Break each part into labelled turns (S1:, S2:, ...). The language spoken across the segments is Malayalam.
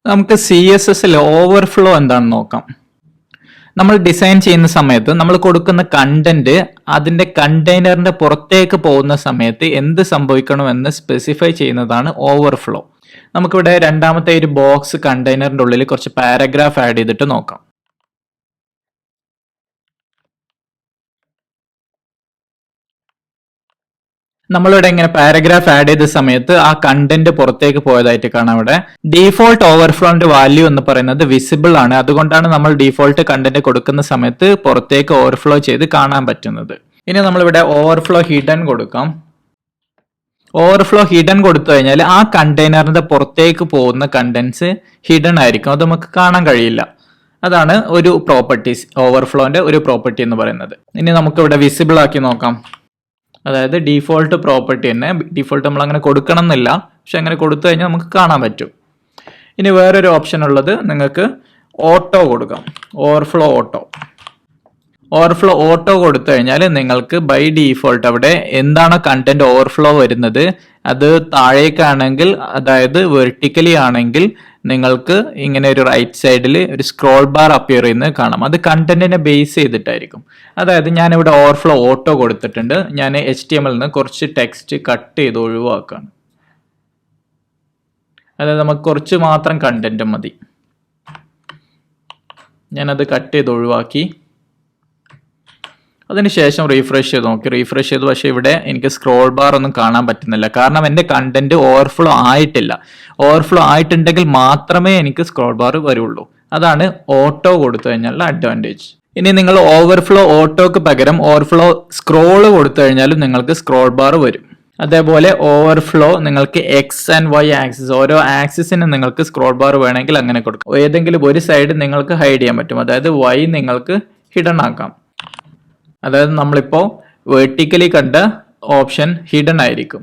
S1: നമുക്ക് CSSൽ ഓവർഫ്ലോ എന്താണെന്ന് നോക്കാം. നമ്മൾ ഡിസൈൻ ചെയ്യുന്ന സമയത്ത് നമ്മൾ കൊടുക്കുന്ന കണ്ടന്റ് അതിന്റെ കണ്ടെയ്നറിന്റെ പുറത്തേക്ക് പോകുന്ന സമയത്ത് എന്ത് സംഭവിക്കണമെന്ന് സ്പെസിഫൈ ചെയ്യുന്നതാണ് ഓവർഫ്ലോ. നമുക്കിവിടെ രണ്ടാമത്തെ ഒരു ബോക്സ് കണ്ടെയ്നറിന്റെ ഉള്ളിൽ കുറച്ച് പാരഗ്രാഫ് ആഡ് ചെയ്തിട്ട് നോക്കാം. നമ്മളിവിടെ ഇങ്ങനെ പാരഗ്രാഫ് ആഡ് ചെയ്ത സമയത്ത് ആ കണ്ടന്റ് പുറത്തേക്ക് പോയതായിട്ട് കാണാം. ഇവിടെ ഡീഫോൾട്ട് ഓവർഫ്ലോന്റെ വാല്യൂ എന്ന് പറയുന്നത് വിസിബിൾ ആണ്. അതുകൊണ്ടാണ് നമ്മൾ ഡീഫോൾട്ട് കണ്ടന്റ് കൊടുക്കുന്ന സമയത്ത് പുറത്തേക്ക് ഓവർഫ്ലോ ചെയ്ത് കാണാൻ പറ്റുന്നത്. ഇനി നമ്മളിവിടെ ഓവർഫ്ലോ ഹിഡൻ കൊടുക്കാം. ഓവർഫ്ലോ ഹിഡൻ കൊടുത്തു കഴിഞ്ഞാൽ ആ കണ്ടെയ്നറിന്റെ പുറത്തേക്ക് പോകുന്ന കണ്ടന്റ്സ് ഹിഡൻ ആയിരിക്കും, അത് നമുക്ക് കാണാൻ കഴിയില്ല. അതാണ് ഒരു പ്രോപ്പർട്ടീസ്, ഓവർഫ്ലോന്റെ ഒരു പ്രോപ്പർട്ടി എന്ന് പറയുന്നത്. ഇനി നമുക്ക് ഇവിടെ വിസിബിൾ ആക്കി നോക്കാം. അതായത് ഡീഫോൾട്ട് പ്രോപ്പർട്ടി തന്നെ, ഡീഫോൾട്ട് നമ്മൾ അങ്ങനെ കൊടുക്കണം എന്നില്ല, പക്ഷെ അങ്ങനെ കൊടുത്തു കഴിഞ്ഞാൽ നമുക്ക് കാണാൻ പറ്റും. ഇനി വേറൊരു ഓപ്ഷൻ ഉള്ളത്, നിങ്ങൾക്ക് ഓട്ടോ കൊടുക്കാം. ഓവർഫ്ലോ ഓട്ടോ കൊടുത്തു കഴിഞ്ഞാൽ നിങ്ങൾക്ക് ബൈ ഡീഫോൾട്ട് അവിടെ എന്താണ് കണ്ടന്റ് ഓവർഫ്ലോ വരുന്നത്, അത് താഴേക്കാണെങ്കിൽ അതായത് വെർട്ടിക്കലി ആണെങ്കിൽ നിങ്ങൾക്ക് ഇങ്ങനെ ഒരു റൈറ്റ് സൈഡിൽ ഒരു സ്ക്രോൾ ബാർ അപ്പിയർ ചെയ്യുന്നത് കാണാം. അത് കണ്ടന്റിനെ ബേസ് ചെയ്തിട്ടായിരിക്കും. അതായത് ഞാനിവിടെ ഓവർഫ്ലോ ഓട്ടോ കൊടുത്തിട്ടുണ്ട്. ഞാൻ HTML നിന്ന് കുറച്ച് ടെക്സ്റ്റ് കട്ട് ചെയ്ത് ഒഴിവാക്കാണ്. അതായത് നമുക്ക് കുറച്ച് മാത്രം കണ്ടന്റ് മതി. ഞാനത് കട്ട് ചെയ്ത് ഒഴിവാക്കി. അതിനുശേഷം റീഫ്രഷ് ചെയ്ത് നോക്കി. റീഫ്രഷ് ചെയ്തു, പക്ഷേ ഇവിടെ എനിക്ക് സ്ക്രോൾ ബാർ ഒന്നും കാണാൻ പറ്റുന്നില്ല. കാരണം എൻ്റെ കണ്ടന്റ് ഓവർഫ്ലോ ആയിട്ടില്ല. ഓവർഫ്ലോ ആയിട്ടുണ്ടെങ്കിൽ മാത്രമേ എനിക്ക് സ്ക്രോൾ ബാർ വരുള്ളൂ. അതാണ് ഓട്ടോ കൊടുത്തു കഴിഞ്ഞാലുള്ള അഡ്വാൻറ്റേജ്. ഇനി നിങ്ങൾ ഓവർഫ്ലോ ഓട്ടോക്ക് പകരം ഓവർഫ്ലോ സ്ക്രോൾ കൊടുത്തു കഴിഞ്ഞാലും നിങ്ങൾക്ക് സ്ക്രോൾ ബാർ വരും. അതേപോലെ ഓവർഫ്ലോ നിങ്ങൾക്ക് X ആൻഡ് Y ആക്സിസ്, ഓരോ ആക്സിസിന് നിങ്ങൾക്ക് സ്ക്രോൾ ബാർ വേണമെങ്കിൽ അങ്ങനെ കൊടുക്കാം. ഏതെങ്കിലും ഒരു സൈഡ് നിങ്ങൾക്ക് ഹൈഡ് ചെയ്യാൻ പറ്റും. അതായത് Y നിങ്ങൾക്ക് ഹിഡൻ ആക്കാം. അതായത് നമ്മളിപ്പോൾ വെർട്ടിക്കലി കണ്ട ഓപ്ഷൻ ഹിഡൻ ആയിരിക്കും.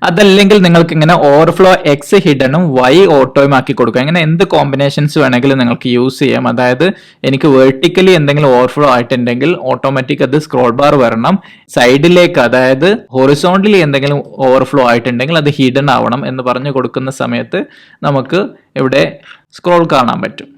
S1: അതല്ലെങ്കിൽ നിങ്ങൾക്ക് ഇങ്ങനെ ഓവർഫ്ലോ X ഹിഡനും Y ഓട്ടോയും ആക്കി കൊടുക്കാം. ഇങ്ങനെ എന്ത് കോമ്പിനേഷൻസ് വേണമെങ്കിലും നിങ്ങൾക്ക് യൂസ് ചെയ്യാം. അതായത് എനിക്ക് വെർട്ടിക്കലി എന്തെങ്കിലും ഓവർഫ്ലോ ആയിട്ടുണ്ടെങ്കിൽ ഓട്ടോമാറ്റിക് അത് സ്ക്രോൾ ബാർ വരണം. സൈഡിലേക്ക് അതായത് ഹൊറിസോണ്ടലി എന്തെങ്കിലും ഓവർഫ്ലോ ആയിട്ടുണ്ടെങ്കിൽ അത് ഹിഡൻ ആവണം എന്ന് പറഞ്ഞു കൊടുക്കുന്ന സമയത്ത് നമുക്ക് ഇവിടെ സ്ക്രോൾ കാണാൻ പറ്റും.